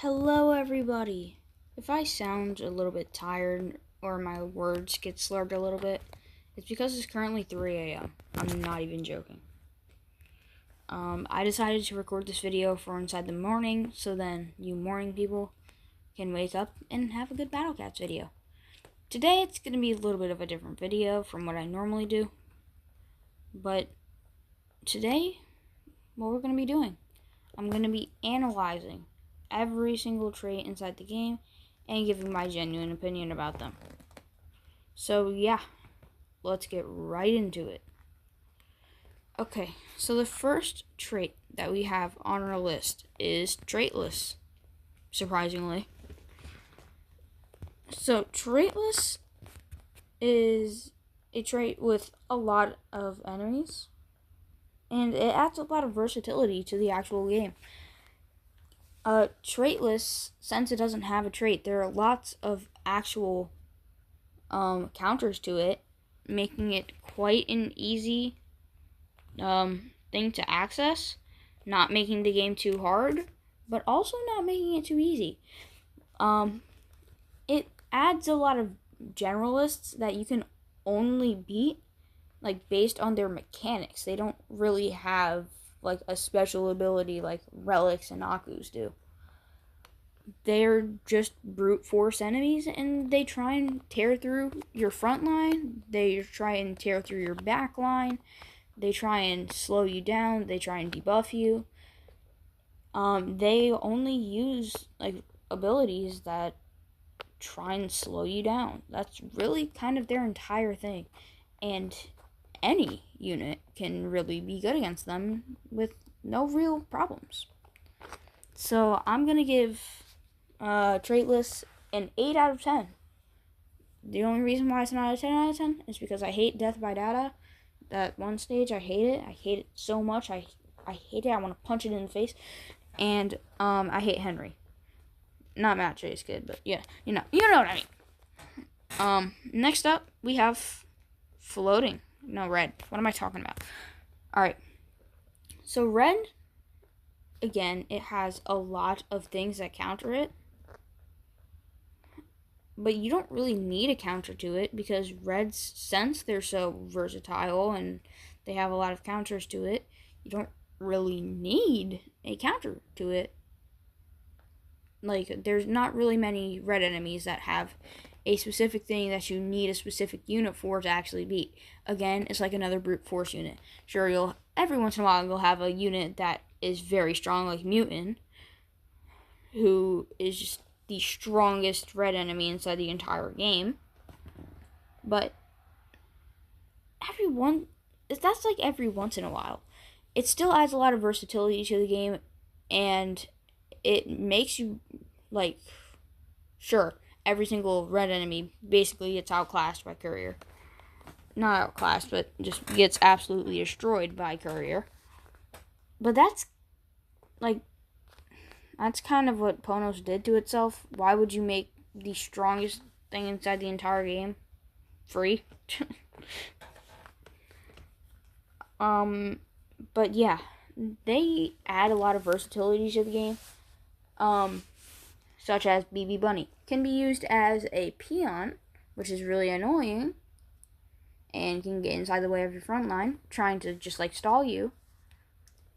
Hello, everybody. If I sound a little bit tired or my words get slurred a little bit, it's because it's currently 3 a.m. I'm not even joking. I decided to record this video for inside the morning so then you morning people can wake up and have a good Battle Cats video. Today it's going to be a little bit of a different video from what I normally do. But today, what we're going to be doing, I'm going to be analyzing every single trait inside the game and giving my genuine opinion about them. So yeah, let's get right into it. Okay, so the first trait that we have on our list is Traitless, surprisingly. So Traitless is a trait with a lot of enemies, and it adds a lot of versatility to the actual game. Traitless, since it doesn't have a trait, there are lots of actual counters to it, making it quite an easy thing to access, not making the game too hard, but also not making it too easy. It adds a lot of generalists that you can only beat, like, based on their mechanics. They don't really have like a special ability like Relics and Aku's do. They're just brute force enemies, and they try and tear through your front line, they try and tear through your back line, they try and slow you down, they try and debuff you. They only use like abilities that try and slow you down. That's really kind of their entire thing, and any unit can really be good against them with no real problems. So I'm gonna give Traitless an 8 out of 10. The only reason why it's not a 10 out of 10 is because I hate Death by Data. That one stage, I hate it. I hate it so much. I hate it. I want to punch it in the face. And I hate Henry. Not Matt J's kid, but yeah, you know what I mean. Next up we have Floating. No, Red. What am I talking about? All right. So Red, again, it has a lot of things that counter it. But you don't really need a counter to it, because Reds, since they're so versatile and they have a lot of counters to it, you don't really need a counter to it. Like, there's not really many Red enemies that have a specific thing that you need a specific unit for to actually beat. Again, it's like another brute force unit. Sure, every once in a while you'll have a unit that is very strong, like Mutant, who is just the strongest Red enemy inside the entire game. But that's like every once in a while. It still adds a lot of versatility to the game, and it makes you, like, sure, every single Red enemy basically gets outclassed by Courier. Not outclassed, but just gets absolutely destroyed by Courier. But that's kind of what Ponos did to itself. Why would you make the strongest thing inside the entire game free? But yeah, they add a lot of versatility to the game. Such as BB Bunny. Can be used as a peon, which is really annoying, and can get inside the way of your front line, trying to just like stall you.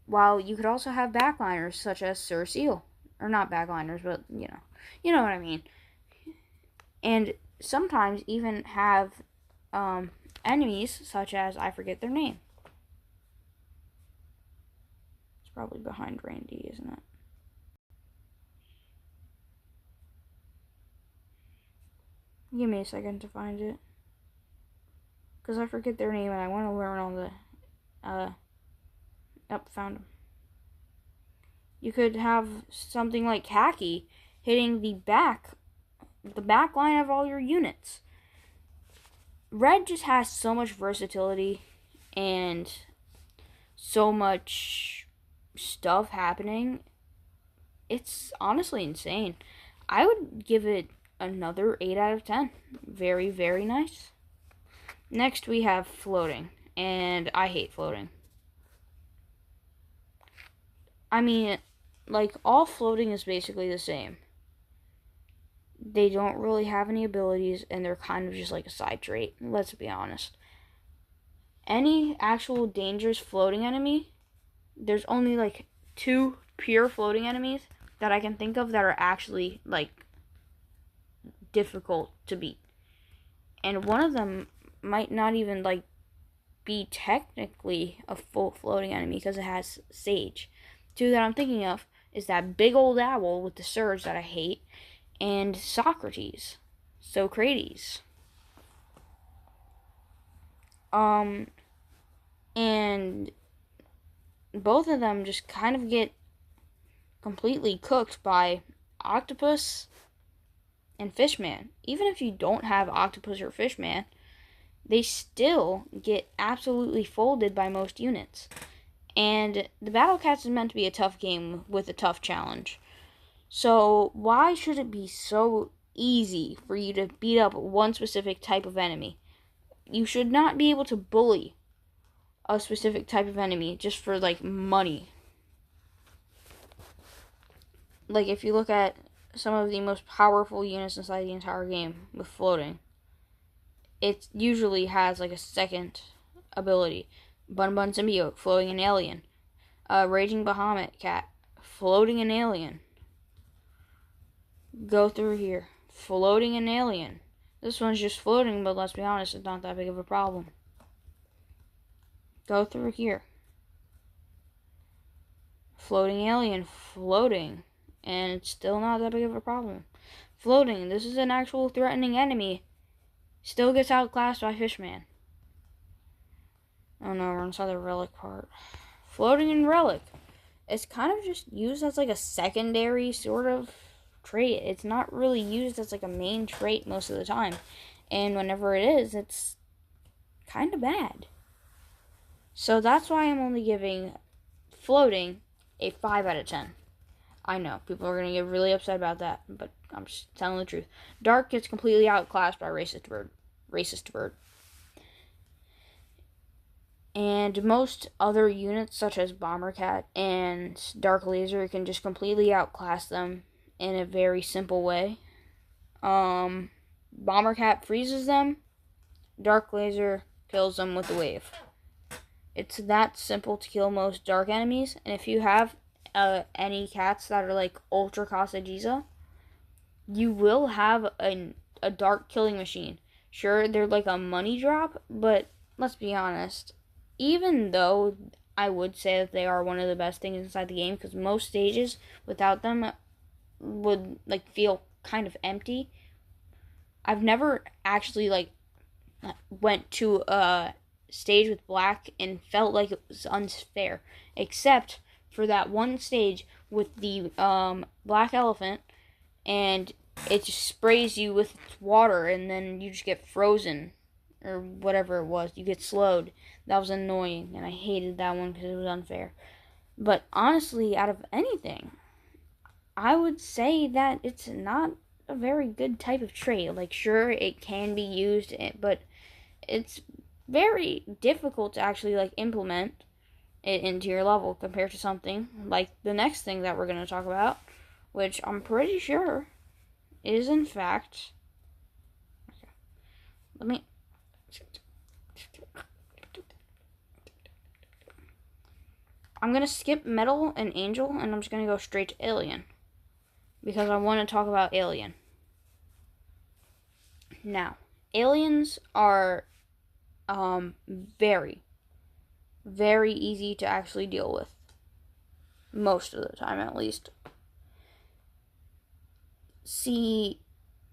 While you could also have backliners, such as Sir Seal. Or not backliners, but you know what I mean. And sometimes even have enemies, such as, I forget their name. It's probably behind Randy, isn't it? Give me a second to find it, because I forget their name and I want to learn all the found them. You could have something like Hacky hitting the back line of all your units. Red just has so much versatility and so much stuff happening. It's honestly insane. I would give it another 8 out of 10. Very, very nice. Next we have Floating, and I hate Floating. I mean, like, all floating is basically the same. They don't really have any abilities, and they're kind of just like a side trait. Let's be honest. Any actual dangerous floating enemy, there's only like 2 pure floating enemies that I can think of that are actually like difficult to beat. And one of them might not even like be technically a full floating enemy because it has Sage. 2 that I'm thinking of is that big old owl with the surge that I hate, and Socrates. Socrates. And both of them just kind of get completely cooked by Octopus and Fishman. Even if you don't have Octopus or Fishman, they still get absolutely folded by most units. And the Battle Cats is meant to be a tough game with a tough challenge. So why should it be so easy for you to beat up one specific type of enemy? You should not be able to bully a specific type of enemy just for like money. Like if you look at some of the most powerful units inside the entire game with floating, it usually has like a second ability. Bun Bun Symbiote, floating an alien. Raging Bahamut Cat, floating an alien. Go through here, floating an alien. This one's just floating, but let's be honest, it's not that big of a problem. Go through here. Floating alien, floating. And it's still not that big of a problem. Floating, this is an actual threatening enemy. Still gets outclassed by Fishman. Oh no, we're inside the relic part. Floating and relic. It's kind of just used as like a secondary sort of trait. It's not really used as like a main trait most of the time. And whenever it is, it's kind of bad. So that's why I'm only giving floating a 5 out of 10. I know, people are going to get really upset about that, but I'm just telling the truth. Dark gets completely outclassed by Racist Bird. And most other units, such as Bomber Cat and Dark Laser, can just completely outclass them in a very simple way. Bomber Cat freezes them. Dark Laser kills them with a wave. It's that simple to kill most dark enemies. And if you have any cats that are like Ultra Kasajiza, you will have a dark killing machine. Sure, they're like a money drop, but let's be honest. Even though I would say that they are one of the best things inside the game, because most stages without them would like feel kind of empty. I've never actually like went to a stage with black and felt like it was unfair, except for that one stage with the black elephant, and it just sprays you with water, and then you just get frozen, or whatever it was. You get slowed. That was annoying, and I hated that one because it was unfair. But honestly, out of anything, I would say that it's not a very good type of trait. Like, sure, it can be used, but it's very difficult to actually like implement it into your level compared to something like the next thing that we're going to talk about, which I'm pretty sure is in fact, I'm going to skip Metal and Angel, and I'm just going to go straight to Alien, because I want to talk about Alien. Now, aliens are very, very easy to actually deal with. Most of the time, at least. See,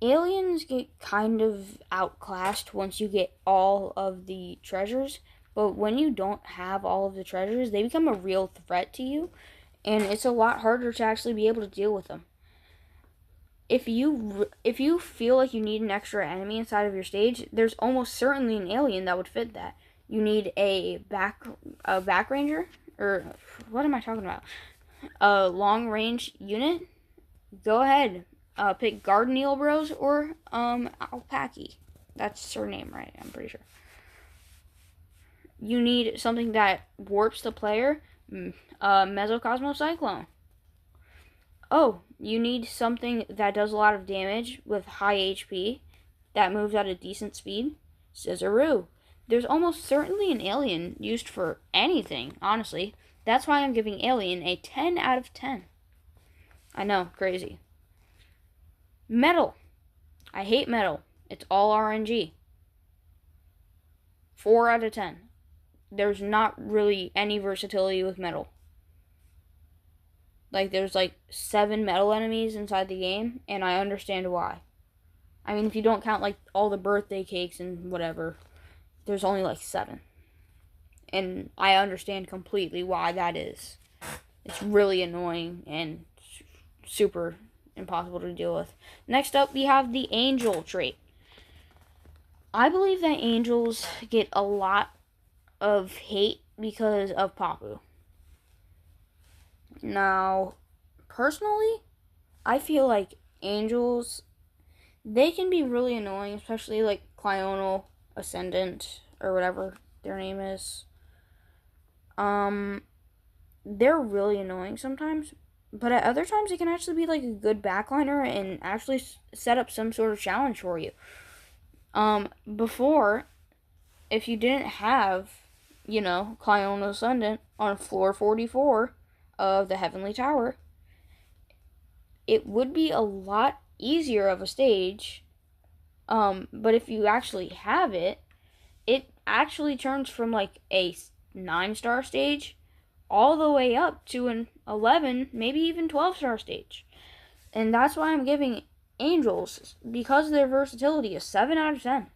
aliens get kind of outclassed once you get all of the treasures, but when you don't have all of the treasures, they become a real threat to you, and it's a lot harder to actually be able to deal with them. If you feel like you need an extra enemy inside of your stage, there's almost certainly an alien that would fit that. You need a back ranger, or what am I talking about? A long range unit. Go ahead, pick Garden Bros or Alpaki. That's her name, right? I'm pretty sure. You need something that warps the player. Mesocosmo Cyclone. oh, you need something that does a lot of damage with high HP that moves at a decent speed? Scizoroo. There's almost certainly an alien used for anything, honestly. That's why I'm giving Alien a 10 out of 10. I know, crazy. Metal. I hate metal. It's all RNG. 4 out of 10. There's not really any versatility with metal. Like, there's like 7 metal enemies inside the game, and I understand why. I mean, if you don't count like all the birthday cakes and whatever, there's only like 7. And I understand completely why that is. It's really annoying and super impossible to deal with. Next up, we have the Angel trait. I believe that angels get a lot of hate because of Papu. Now, personally, I feel like angels, they can be really annoying, especially like Clonal Ascendant or whatever their name is. They're really annoying sometimes, but at other times they can actually be like a good backliner and actually set up some sort of challenge for you. Before, if you didn't have, Clonal Ascendant on floor 44 of the Heavenly Tower, it would be a lot easier of a stage. But if you actually have it, it actually turns from like a 9-star stage all the way up to an 11, maybe even 12-star stage. And that's why I'm giving Angels, because of their versatility, a 7 out of 10.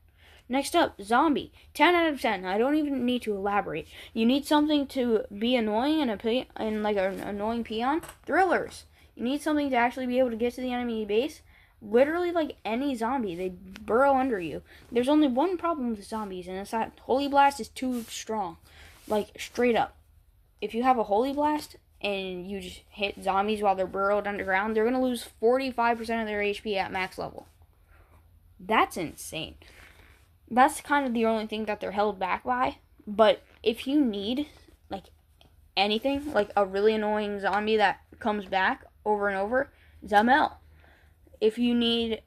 Next up, Zombie. 10 out of 10. I don't even need to elaborate. You need something to be annoying and like an annoying peon? Thrillers. You need something to actually be able to get to the enemy base. Literally like any zombie, they burrow under you. There's only one problem with zombies, and it's that Holy Blast is too strong. Like, straight up. If you have a Holy Blast and you just hit zombies while they're burrowed underground, they're going to lose 45% of their HP at max level. That's insane. That's kind of the only thing that they're held back by. But if you need, like, anything, like a really annoying zombie that comes back over and over, Zamel. If you need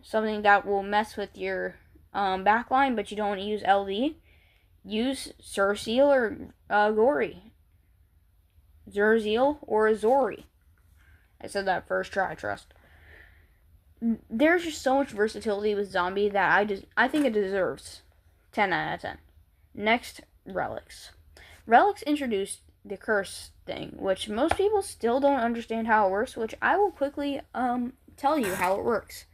something that will mess with your backline, but you don't want to use LD, use Zerseal or Gory. Zerseal or Zori. I said that first try, trust. There's just so much versatility with Zombie that I think it deserves 10 out of 10. Next, Relics. Relics introduced the curse thing, which most people still don't understand how it works, which I will quickly tell you how it works.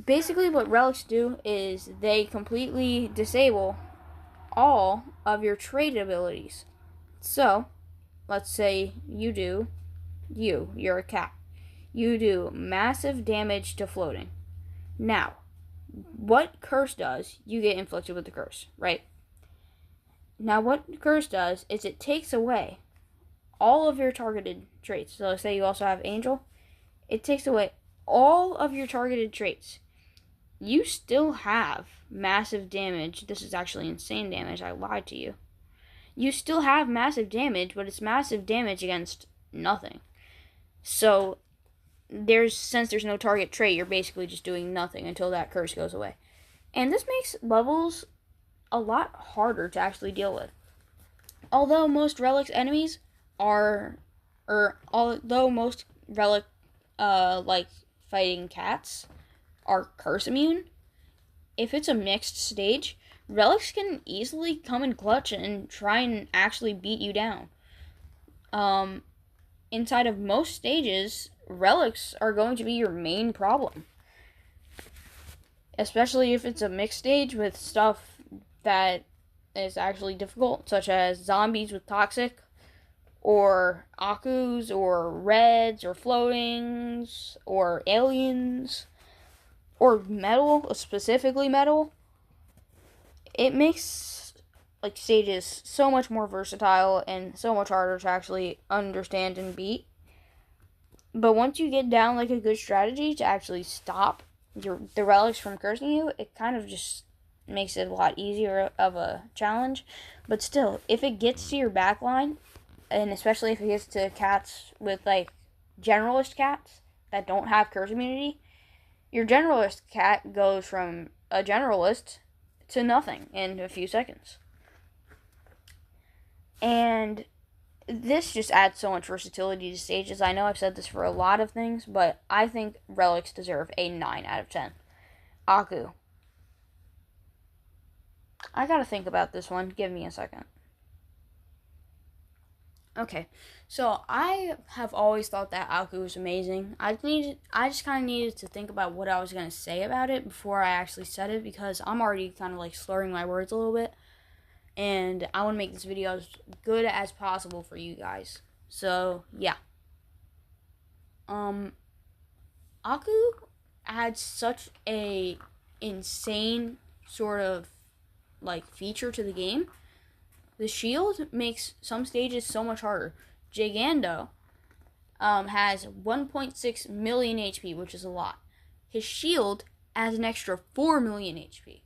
Basically, what Relics do is they completely disable all of your trait abilities. So, let's say you're a cat. You do massive damage to floating. Now, what curse does, you get inflicted with the curse, right? Now, what curse does is it takes away all of your targeted traits. So, let's say you also have Angel. It takes away all of your targeted traits. You still have massive damage. This is actually insane damage. I lied to you. You still have massive damage, but it's massive damage against nothing. So, since there's no target trait, you're basically just doing nothing until that curse goes away. And this makes levels a lot harder to actually deal with. Although most Relics enemies although most Relic, like fighting cats are curse immune, if it's a mixed stage, Relics can easily come in clutch and try and actually beat you down. Inside of most stages, Relics are going to be your main problem. Especially if it's a mixed stage with stuff that is actually difficult, such as zombies with toxic, or Akus, or reds, or floatings, or aliens, or metal, specifically metal. It makes stages so much more versatile and so much harder to actually understand and beat. But once you get down a good strategy to actually stop the Relics from cursing you, it kind of just makes it a lot easier of a challenge. But still, if it gets to your backline, and especially if it gets to cats with generalist cats that don't have curse immunity, your generalist cat goes from a generalist to nothing in a few seconds. And this just adds so much versatility to stages. I know I've said this for a lot of things, but I think relics deserve a 9 out of 10. Aku. I gotta think about this one. Give me a second. Okay, so I have always thought that Aku was amazing. I just kind of needed to think about what I was gonna say about it before I actually said it, because I'm already kind of like slurring my words a little bit, and I want to make this video as good as possible for you guys. So yeah, Aku adds such a insane sort of like feature to the game. The shield makes some stages so much harder. Gigando has 1.6 million HP, which is a lot. His shield adds an extra 4 million HP.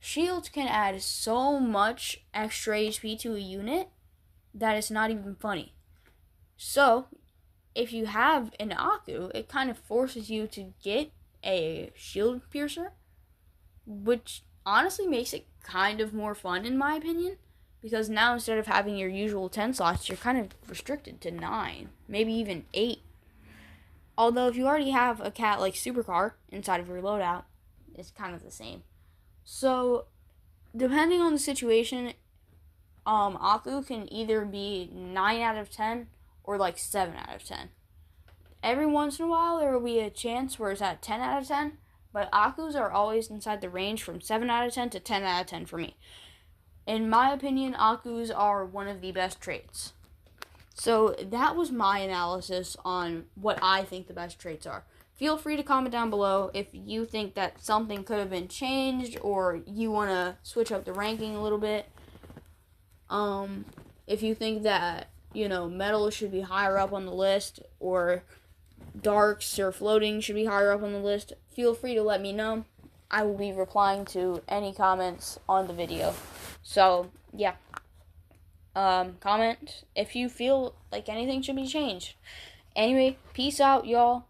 Shields can add so much extra HP to a unit that it's not even funny. So, if you have an Aku, it kind of forces you to get a shield piercer, which honestly makes it kind of more fun in my opinion, because now instead of having your usual 10 slots, you're kind of restricted to 9, maybe even 8. Although if you already have a cat like Supercar inside of your loadout, it's kind of the same. So, depending on the situation, Aku can either be 9 out of 10 or like 7 out of 10. Every once in a while, there will be a chance where it's at 10 out of 10, but Akus are always inside the range from 7 out of 10 to 10 out of 10 for me. In my opinion, Akus are one of the best traits. So that was my analysis on what I think the best traits are. Feel free to comment down below if you think that something could have been changed or you want to switch up the ranking a little bit. If you think that, metals should be higher up on the list, or darks or floating should be higher up on the list, feel free to let me know. I will be replying to any comments on the video. So, yeah. Comment if you feel like anything should be changed. Anyway, peace out, y'all.